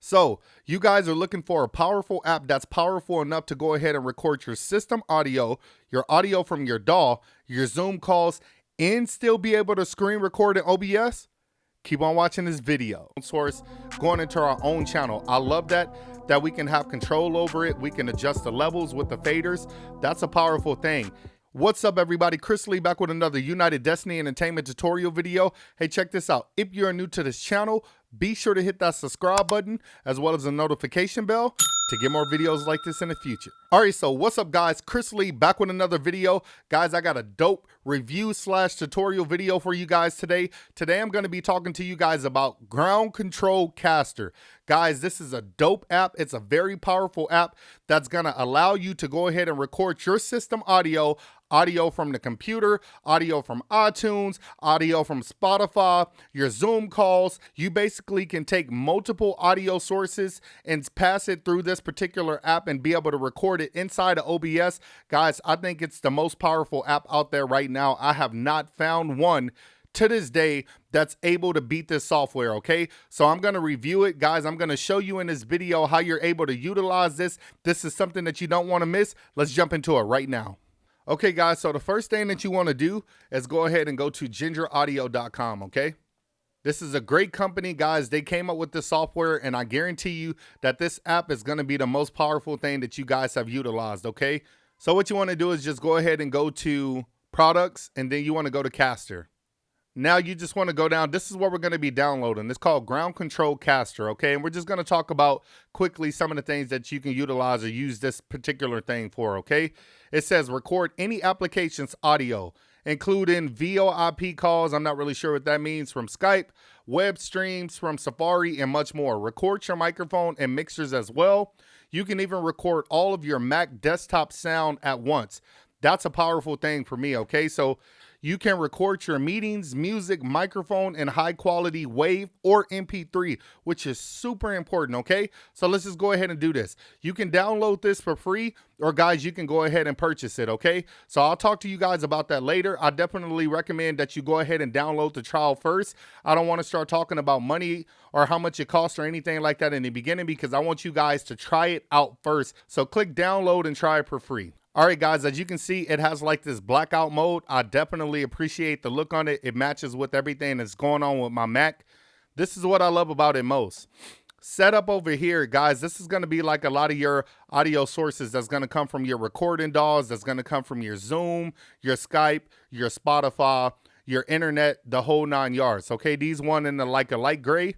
So you guys are looking for a powerful app that's powerful enough to go ahead and record your system audio, your audio from your DAW, your Zoom calls, and still be able to screen record in OBS? Keep on watching this video. Source going into our own channel. I love that we can have control over it. We can adjust the levels with the faders. That's a powerful thing. What's up, everybody? Chris Lee back with another United Destiny Entertainment tutorial video. Hey, check this out. If you're new to this channel, be sure to hit that subscribe button as well as the notification bell to get more videos like this in the future. All right, so what's up, guys? Chris Lee back with another video. Guys, I got a dope review / tutorial video for you guys today. Today, I'm going to be talking to you guys about Ground Control Caster. Guys, this is a dope app. It's a very powerful app that's going to allow you to go ahead and record your system audio from the computer, audio from iTunes, audio from Spotify, your Zoom calls. You basically can take multiple audio sources and pass it through this particular app and be able to record it inside of OBS. Guys, I think it's the most powerful app out there right now. I have not found one to this day that's able to beat this software, okay? So I'm going to review it, guys. I'm going to show you in this video how you're able to utilize this. This is something that you don't want to miss. Let's jump into it right now. Okay, guys, so the first thing that you want to do is go ahead and go to gingeraudio.com, okay? This is a great company, guys. They came up with this software, and I guarantee you that this app is going to be the most powerful thing that you guys have utilized, okay? So what you want to do is just go ahead and go to products, and then you want to go to Caster. Now you just want to go down. This is what we're going to be downloading. It's called Ground Control Caster, okay? And we're just going to talk about quickly some of the things that you can utilize or use this particular thing for, okay? It says record any application's audio, including VoIP calls. I'm not really sure what that means, from Skype, web streams from Safari, and much more. Record your microphone and mixers as well. You can even record all of your Mac desktop sound at once. That's a powerful thing for me, okay? So you can record your meetings, music, microphone, in high quality WAV or MP3, which is super important, okay? So let's just go ahead and do this. You can download this for free, or guys, you can go ahead and purchase it, okay? So I'll talk to you guys about that later. I definitely recommend that you go ahead and download the trial first. I don't want to start talking about money or how much it costs or anything like that in the beginning, because I want you guys to try it out first. So click download and try it for free. All right, guys, as you can see, it has like this blackout mode. I definitely appreciate the look on it. It matches with everything that's going on with my Mac. This is what I love about it most. Setup over here, guys, this is going to be like a lot of your audio sources that's going to come from your recording DAWs, that's going to come from your Zoom, your Skype, your Spotify, your internet, the whole 9 yards. Okay, these one in the like a light gray.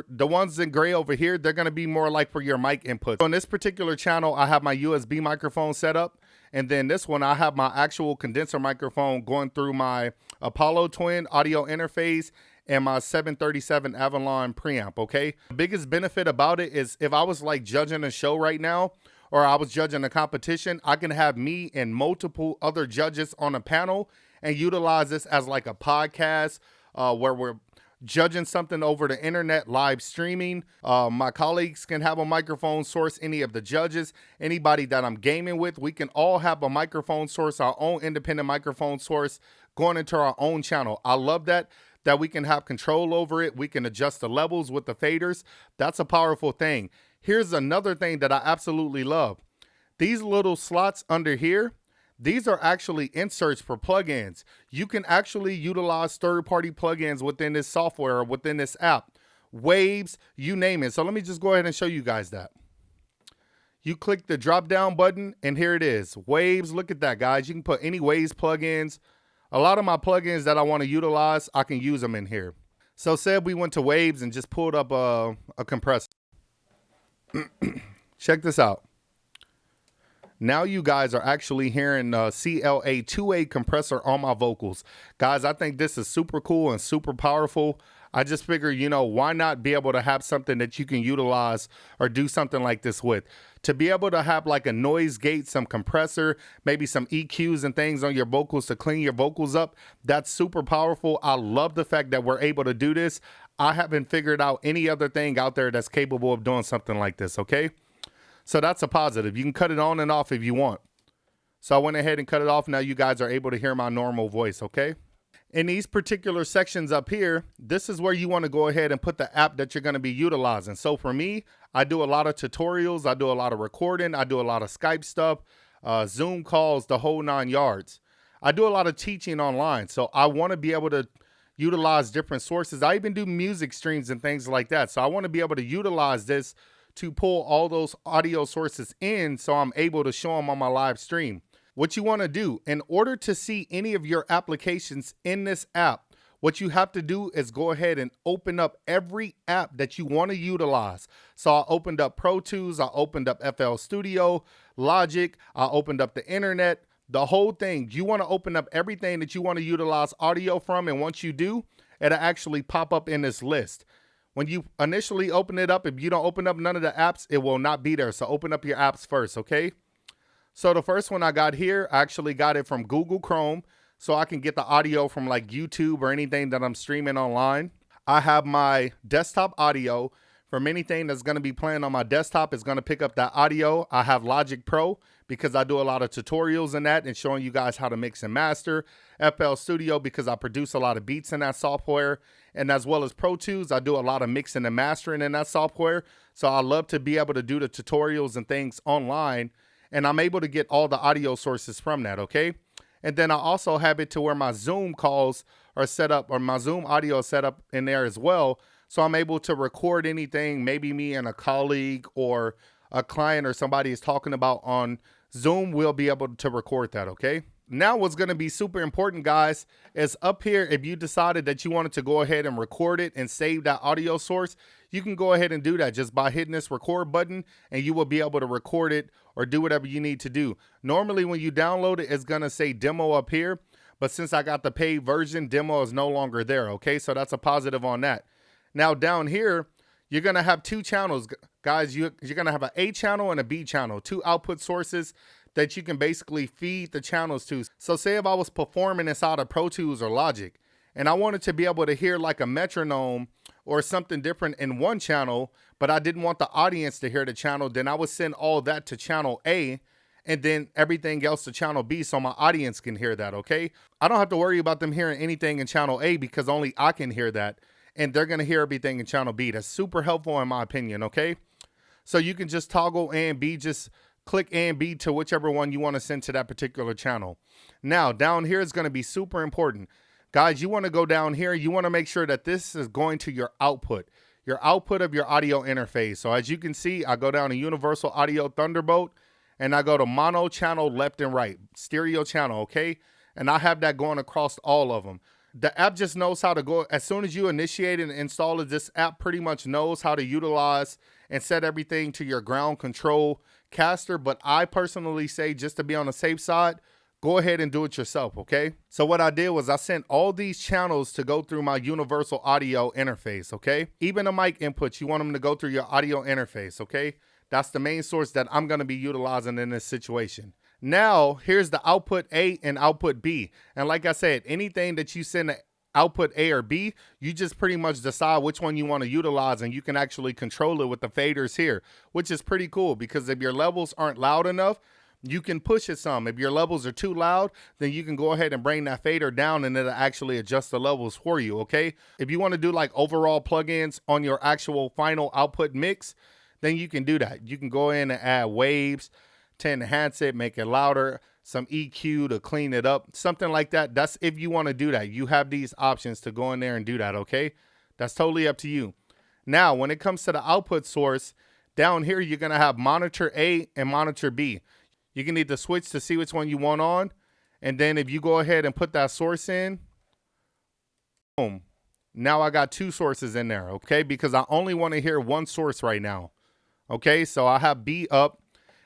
The ones in gray over here, they're going to be more like for your mic input. So on this particular channel, I have my USB microphone set up. And then this one, I have my actual condenser microphone going through my Apollo Twin audio interface and my 737 Avalon preamp, okay? The biggest benefit about it is if I was like judging a show right now, or I was judging a competition, I can have me and multiple other judges on a panel and utilize this as like a podcast where we're judging something over the internet, live streaming. My colleagues can have a microphone source, any of the judges, anybody that I'm gaming with, we can all have a microphone source, our own independent microphone source going into our own channel. I love that we can have control over it. We can adjust the levels with the faders. That's a powerful thing. Here's another thing that I absolutely love. These little slots under here, these are actually inserts for plugins. You can actually utilize third-party plugins within this software or within this app. Waves, you name it. So let me just go ahead and show you guys that. You click the drop-down button, and here it is. Waves, look at that, guys. You can put any Waves plugins. A lot of my plugins that I want to utilize, I can use them in here. So say we went to Waves and just pulled up a compressor. Check this out. Now you guys are actually hearing CLA 2A compressor on my vocals. Guys, I think this is super cool and super powerful. I just figure, you know, why not be able to have something that you can utilize or do something like this with? To be able to have like a noise gate, some compressor, maybe some EQs and things on your vocals to clean your vocals up, that's super powerful. I love the fact that we're able to do this. I haven't figured out any other thing out there that's capable of doing something like this, okay? So that's a positive. You can cut it on and off if you want. So I went ahead and cut it off. Now you guys are able to hear my normal voice, okay? In these particular sections up here, this is where you want to go ahead and put the app that you're going to be utilizing. So for me, I do a lot of tutorials, I do a lot of recording, I do a lot of Skype stuff, Zoom calls, the whole 9 yards. I do a lot of teaching online, so I want to be able to utilize different sources. I even do music streams and things like that. So I want to be able to utilize this to pull all those audio sources in so I'm able to show them on my live stream. What you want to do in order to see any of your applications in this app, what you have to do is go ahead and open up every app that you want to utilize. So I opened up Pro Tools, I opened up FL Studio, Logic, I opened up the internet, the whole thing. You want to open up everything that you want to utilize audio from, and once you do, it'll actually pop up in this list. When you initially open it up, if you don't open up none of the apps, it will not be there. So open up your apps first, okay? So the first one I got here, I actually got it from Google Chrome, so I can get the audio from like YouTube or anything that I'm streaming online. I have my desktop audio. From anything that's going to be playing on my desktop, it's going to pick up that audio. I have Logic Pro because I do a lot of tutorials in that and showing you guys how to mix and master. FL Studio because I produce a lot of beats in that software. And as well as Pro Tools, I do a lot of mixing and mastering in that software. So I love to be able to do the tutorials and things online. And I'm able to get all the audio sources from that, okay? And then I also have it to where my Zoom calls are set up, or my Zoom audio is set up in there as well. So I'm able to record anything, maybe me and a colleague or a client or somebody is talking about on Zoom, we'll be able to record that, okay? Now what's going to be super important, guys, is up here, if you decided that you wanted to go ahead and record it and save that audio source, you can go ahead and do that just by hitting this record button, and you will be able to record it or do whatever you need to do. Normally when you download it, it's going to say demo up here, but since I got the paid version, demo is no longer there, okay? So that's a positive on that. Now down here, you're going to have 2 channels, guys. You're going to have an A channel and a B channel, 2 output sources that you can basically feed the channels to. So say if I was performing inside of Pro Tools or Logic, and I wanted to be able to hear like a metronome or something different in one channel, but I didn't want the audience to hear the channel, then I would send all that to channel A and then everything else to channel B so my audience can hear that, okay? I don't have to worry about them hearing anything in channel A because only I can hear that, and they're gonna hear everything in channel B. That's super helpful in my opinion, okay? So you can just toggle A and B, just click A and B to whichever one you want to send to that particular channel. Now, down here is going to be super important. Guys, you want to go down here. You want to make sure that this is going to your output of your audio interface. So as you can see, I go down to Universal Audio Thunderbolt, and I go to mono channel left and right, stereo channel, okay? And I have that going across all of them. The app just knows how to go. As soon as you initiate and install it, this app pretty much knows how to utilize and set everything to your ground control caster. But I personally say, just to be on the safe side, go ahead and do it yourself, okay? So what I did was I sent all these channels to go through my Universal Audio interface, okay? Even the mic inputs, you want them to go through your audio interface, okay? That's the main source that I'm going to be utilizing in this situation. Now, here's the output A and output B. And like I said, anything that you send to output A or B, you just pretty much decide which one you want to utilize, and you can actually control it with the faders here, which is pretty cool because if your levels aren't loud enough, you can push it some. If your levels are too loud, then you can go ahead and bring that fader down and it'll actually adjust the levels for you, okay? If you want to do like overall plugins on your actual final output mix, then you can do that. You can go in and add waves to enhance it, make it louder, some EQ to clean it up, something like that. That's if you want to do that. You have these options to go in there and do that, okay? That's totally up to you. Now, when it comes to the output source, down here, you're going to have monitor A and monitor B. You can either switch to see which one you want on, and then if you go ahead and put that source in, boom. Now I got 2 sources in there, okay? Because I only want to hear one source right now, okay? So I have B up.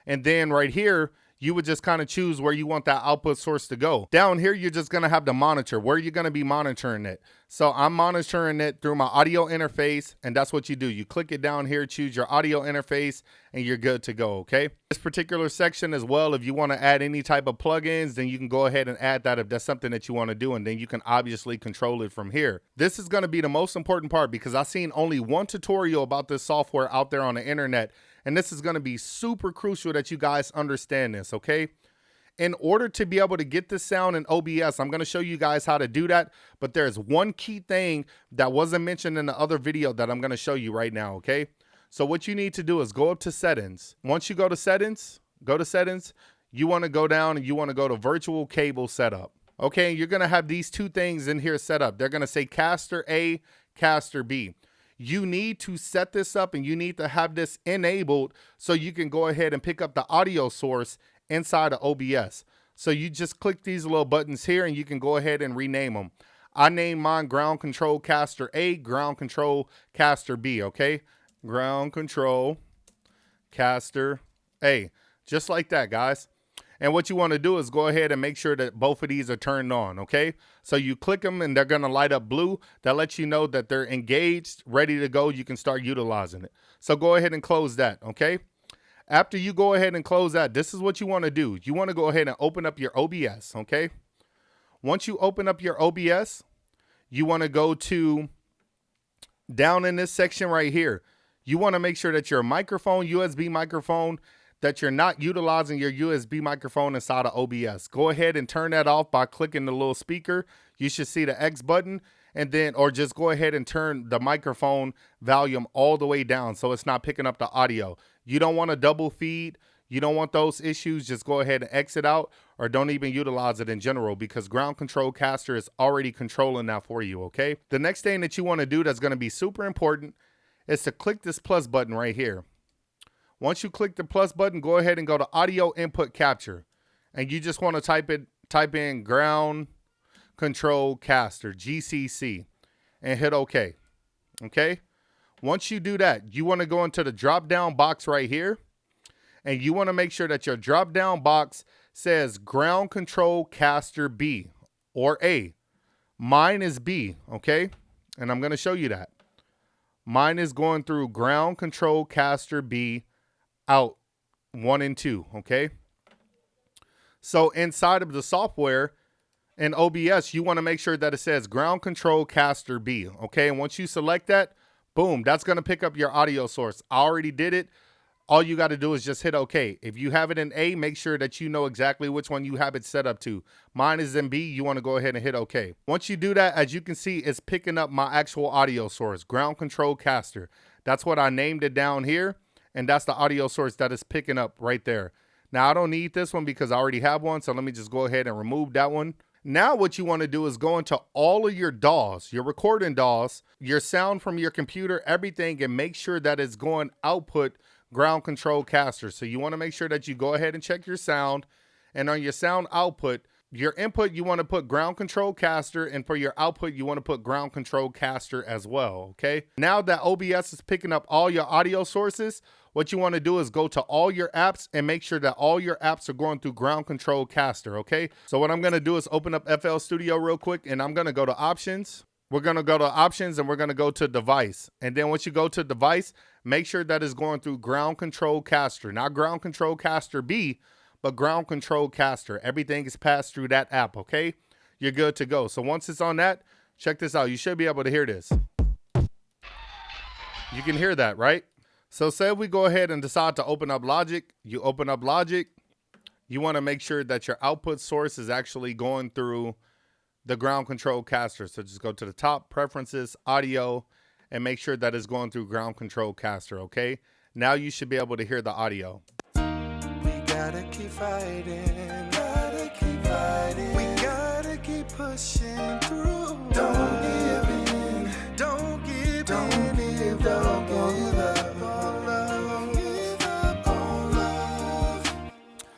And then right here, you would just kind of choose where you want that output source to go. Down here, you're just going to have the monitor, where you're going to be monitoring it. So I'm monitoring it through my audio interface, and that's what you do. You click it down here, choose your audio interface, and you're good to go, okay? This particular section as well, if you want to add any type of plugins, then you can go ahead and add that if that's something that you want to do, and then you can obviously control it from here. This is going to be the most important part because I've seen only one tutorial about this software out there on the internet, and this is going to be super crucial that you guys understand this, okay? In order to be able to get this sound in OBS, I'm going to show you guys how to do that. But there's one key thing that wasn't mentioned in the other video that I'm going to show you right now, okay? So what you need to do is go up to settings. Once you go to settings, you want to go down and you want to go to virtual cable setup. Okay, you're going to have these two things in here set up. They're going to say caster A, caster B. You need to set this up and you need to have this enabled so you can go ahead and pick up the audio source inside of OBS. So you just click these little buttons here and you can go ahead and rename them. I named mine ground control caster A, ground control caster B, okay? Ground control caster A. Just like that, guys. And what you want to do is go ahead and make sure that both of these are turned on, okay? So you click them and they're going to light up blue. That lets you know that they're engaged, ready to go. You can start utilizing it. So go ahead and close that, okay? After you go ahead and close that, this is what you want to do. You want to go ahead and open up your OBS, okay? Once you open up your OBS, you want to go to down in this section right here. You want to make sure that your microphone, USB microphone, that you're not utilizing your USB microphone inside of OBS. Go ahead and turn that off by clicking the little speaker. You should see the X button, and then, or just go ahead and turn the microphone volume all the way down so it's not picking up the audio. You don't want a double feed. You don't want those issues. Just go ahead and exit out or don't even utilize it in general because Ground Control Caster is already controlling that for you, okay? The next thing that you want to do that's going to be super important is to click this plus button right here. Once you click the plus button, go ahead and go to audio input capture. And you just want to type in ground control caster, GCC, and hit OK. Okay. Once you do that, you want to go into the drop down box right here. And you want to make sure that your drop down box says ground control caster B or A. Mine is B. Okay. And I'm going to show you that. Mine is going through ground control caster B out 1 and 2, okay? So inside of the software in OBS, you want to make sure that it says ground control caster B, okay? And once you select that, boom, that's going to pick up your audio source. I already did it. All you got to do is just hit OK. If you have it in A, make sure that you know exactly which one you have it set up to. Mine is in B. You want to go ahead and hit OK. Once you do that, as you can see, it's picking up my actual audio source, ground control caster. That's what I named it down here. And that's the audio source that is picking up right there. Now, I don't need this one because I already have one. So let me just go ahead and remove that one. Now what you want to do is go into all of your DAWs, your recording DAWs, your sound from your computer, everything, and make sure that it's going output ground control caster. So you want to make sure that you go ahead and check your sound. And on your sound output, your input, you want to put ground control caster, and for your output, you want to put ground control caster as well, okay? Now that OBS is picking up all your audio sources, what you want to do is go to all your apps and make sure that all your apps are going through ground control caster, okay? So what I'm going to do is open up FL Studio real quick, and I'm going to go to options. We're going to go to options and we're going to go to device. And then once you go to device, make sure that it's going through ground control caster, not ground control caster B, but ground control caster. Everything is passed through that app, okay? You're good to go. So once it's on that, check this out. You should be able to hear this. You can hear that, right? So say we go ahead and decide to open up Logic. You open up Logic. You want to make sure that your output source is actually going through the ground control caster. So just go to the top, preferences, audio, and make sure that it's going through ground control caster, okay? Now you should be able to hear the audio. Gotta keep fighting, gotta keep fighting. We gotta keep pushing through. Don't give in, don't give in, don't give up on love, give up on love.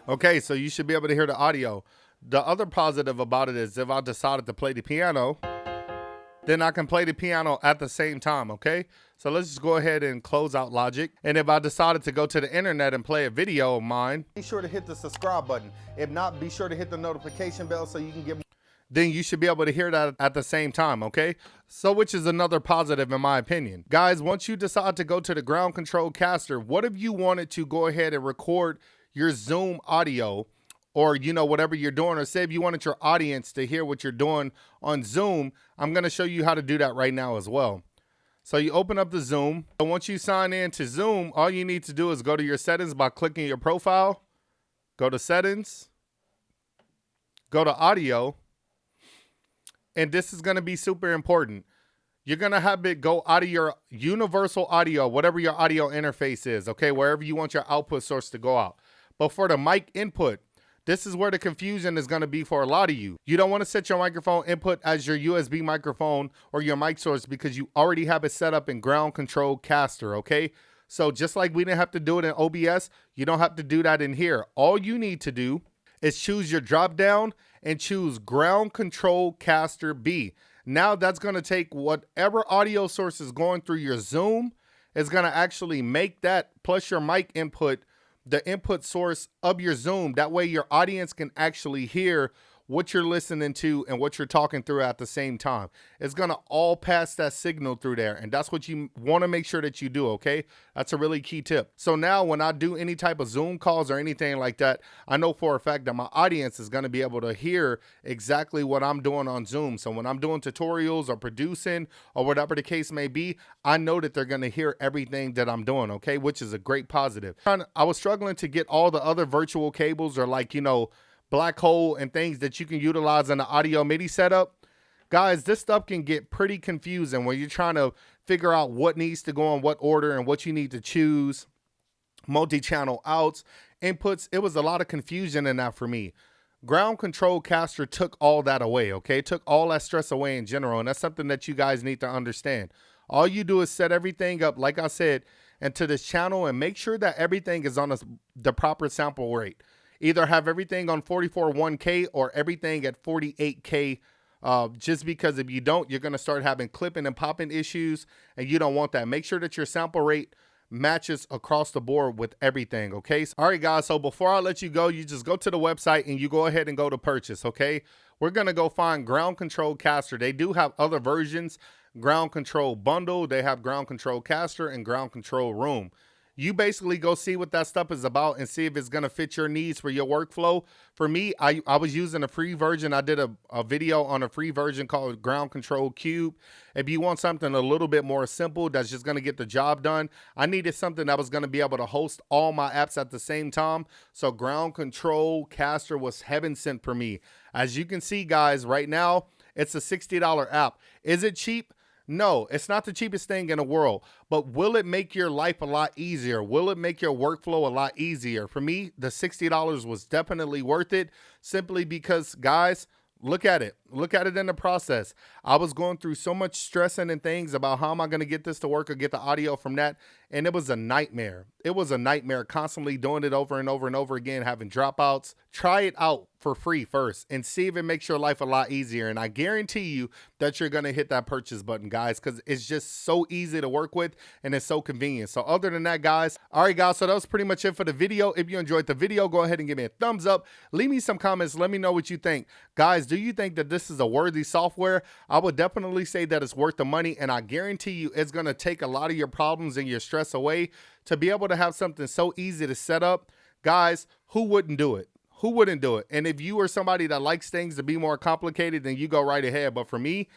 Okay, so you should be able to hear the audio. The other positive about it is if I decided to play the piano, then I can play the piano at the same time, okay? So let's just go ahead and close out Logic. And if I decided to go to the internet and play a video of mine, be sure to hit the subscribe button. If not, be sure to hit the notification bell so you can get, then you should be able to hear that at the same time, okay? So which is another positive in my opinion. Guys, once you decide to go to the ground control caster, what if you wanted to go ahead and record your Zoom audio, or, you know, whatever you're doing, or say if you wanted your audience to hear what you're doing on Zoom, I'm going to show you how to do that right now as well. So you open up the Zoom, and once you sign in to Zoom, all you need to do is go to your settings by clicking your profile, go to settings, go to audio, and this is going to be super important. You're going to have it go out of your universal audio, whatever your audio interface is, okay, wherever you want your output source to go out. But for the mic input, this is where the confusion is going to be for a lot of you. You don't want to set your microphone input as your USB microphone or your mic source because you already have it set up in ground control caster, okay? So just like we didn't have to do it in OBS, you don't have to do that in here. All you need to do is choose your drop down and choose ground control caster B. Now that's going to take whatever audio source is going through your Zoom, is going to actually make that plus your mic input the input source of your Zoom. That way your audience can actually hear what you're listening to and what you're talking through at the same time. It's going to all pass that signal through there. And that's what you want to make sure that you do, okay? That's a really key tip. So now when I do any type of Zoom calls or anything like that, I know for a fact that my audience is going to be able to hear exactly what I'm doing on Zoom. So when I'm doing tutorials or producing or whatever the case may be, I know that they're going to hear everything that I'm doing, okay? Which is a great positive. I was struggling to get all the other virtual cables or like, you know, black hole and things that you can utilize in the audio MIDI setup. Guys, this stuff can get pretty confusing when you're trying to figure out what needs to go in what order and what you need to choose. Multi-channel outs, inputs. It was a lot of confusion in that for me. Ground control caster took all that away, okay? Took all that stress away in general, and that's something that you guys need to understand. All you do is set everything up, like I said, into this channel and make sure that everything is on the proper sample rate. Either have everything on 44.1K or everything at 48K, just because if you don't, you're going to start having clipping and popping issues, and you don't want that. Make sure that your sample rate matches across the board with everything, okay? All right, guys, so before I let you go, you just go to the website and you go ahead and go to purchase, okay? We're going to go find Ground Control Caster. They do have other versions, Ground Control Bundle. They have Ground Control Caster and Ground Control Room. You basically go see what that stuff is about and see if it's going to fit your needs for your workflow. For me, I was using a free version. I did a video on a free version called Ground Control Cube. If you want something a little bit more simple that's just going to get the job done, I needed something that was going to be able to host all my apps at the same time. So Ground Control Caster was heaven sent for me. As you can see, guys, right now, it's a $60 app. Is it cheap? No, it's not the cheapest thing in the world, but will it make your life a lot easier? Will it make your workflow a lot easier? For me, the $60 was definitely worth it simply because, guys, look at it. Look at it in the process. I was going through so much stressing and things about how am I going to get this to work or get the audio from that, and it was a nightmare. It was a nightmare constantly doing it over and over and over again, having dropouts. Try it out for free first and see if it makes your life a lot easier. And I guarantee you that you're going to hit that purchase button, guys, because it's just so easy to work with and it's so convenient. So other than that, guys, all right, guys, so that was pretty much it for the video. If you enjoyed the video, go ahead and give me a thumbs up. Leave me some comments. Let me know what you think. Guys, do you think that this is a worthy software? I would definitely say that it's worth the money, and I guarantee you it's going to take a lot of your problems and your stress away to be able to have something so easy to set up. Guys, who wouldn't do it? Who wouldn't do it? And if you are somebody that likes things to be more complicated, then you go right ahead. But for me,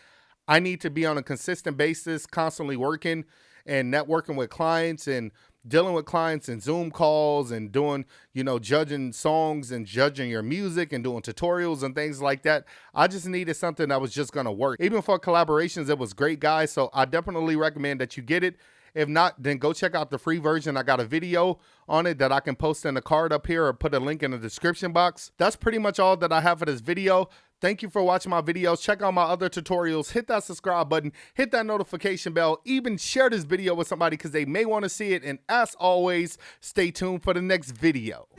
I need to be on a consistent basis, constantly working and networking with clients and dealing with clients and Zoom calls and doing, you know, judging songs and judging your music and doing tutorials and things like that. I just needed something that was just going to work. Even for collaborations, it was great, guys. So I definitely recommend that you get it. If not, then go check out the free version. I got a video on it that I can post in the card up here or put a link in the description box. That's pretty much all that I have for this video. Thank you for watching my videos. Check out my other tutorials. Hit that subscribe button. Hit that notification bell. Even share this video with somebody because they may want to see it. And as always, stay tuned for the next video.